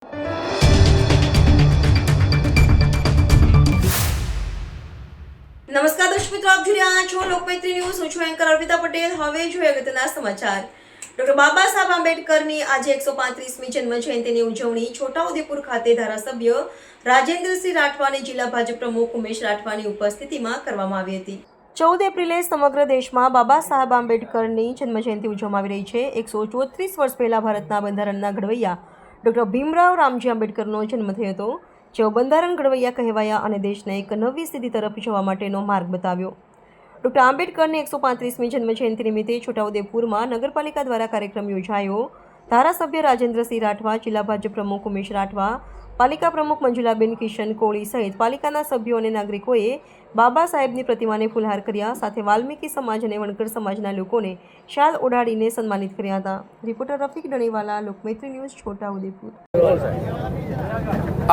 નમસ્કાર દર્શક મિત્રો, આપ જોઈ રહ્યા છો લોકમૈત્રી ન્યૂઝ. હું છું એન્કર અર્પિતા પટેલ. હવે જોઈએ અગત્યના સમાચાર. ડોક્ટર બાબા સાહેબ આંબેડકરની આજે 135મી જન્મ જયંતિની ઉજવણી છોટાઉદેપુર ખાતે ધારાસભ્ય રાજેન્દ્રસિંહ રાઠવા અને જિલ્લા ભાજપ પ્રમુખ ઉમેશ રાઠવાની ઉપસ્થિતિમાં કરવામાં આવી હતી. 14 એપ્રિલે સમગ્ર દેશમાં બાબા સાહેબ આંબેડકરની જન્મજયંતિ ઉજવવામાં આવી રહી છે. 134 વર્ષ પહેલા ભારતના બંધારણના ઘડવૈયા ડોક્ટર ભીમરાવ રામજી આંબેડકરનો જન્મ થયો હતો, જેઓ બંધારણ ઘડવૈયા કહેવાયા અને દેશને એક નવી સ્થિતિ તરફ જવા માટેનો માર્ગ બતાવ્યો. ડોક્ટર આંબેડકરની 135મી જન્મજયંતિ નિમિત્તે છોટાઉદેપુરમાં નગરપાલિકા દ્વારા કાર્યક્રમ યોજાયો. ધારાસભ્ય રાજેન્દ્રસિંહ રાઠવા, જિલ્લા ભાજપ પ્રમુખ ઉમેશ રાઠવા, પાલિકા પ્રમુખ મંજુલાબેન કિશન કોળી સહિત પાલિકાના સભ્યો અને નાગરિકોએ બાબા સાહેબની પ્રતિમાને ફૂલહાર કર્યા. સાથે વાલ્મીકી સમાજ અને વણકર સમાજના લોકોને શાલ ઓઢાડીને સન્માનિત કર્યા હતા. Reporter Rafiq Daniwala, Lokmaitri news, Chhotaudepur.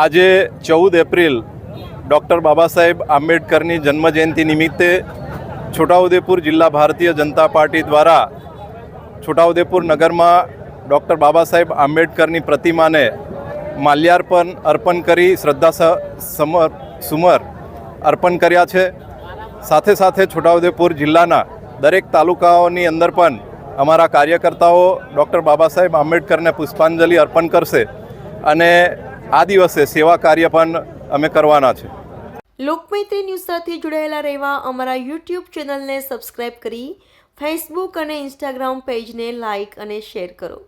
આજે 14 એપ્રિલ ડૉક્ટર બાબા સાહેબ આંબેડકરની જન્મજયંતિ નિમિત્તે છોટાઉદેપુર જિલ્લા ભારતીય જનતા પાર્ટી દ્વારા છોટાઉદેપુર નગરમાં ડૉક્ટર બાબા સાહેબ આંબેડકરની પ્રતિમાને માલ્યાર્પણ અર્પણ કરી સુમર અર્પણ કર્યા છે. સાથે સાથે છોટાઉદેપુર જિલ્લાના દરેક તાલુકાઓની અંદર પણ અમારા કાર્યકર્તાઓ ડૉક્ટર બાબા સાહેબ આંબેડકરને પુષ્પાંજલિ અર્પણ કરશે અને આ દિવસે સેવા કાર્ય પણ અમે કરવાના છે. લોકમૈત્રી ન્યૂઝ સાથે જોડાયેલા રહેવા અમારા યુટ્યુબ ચેનલને સબસ્ક્રાઇબ કરી ફેસબુક અને ઇન્સ્ટાગ્રામ પેજને લાઇક અને શેર કરો.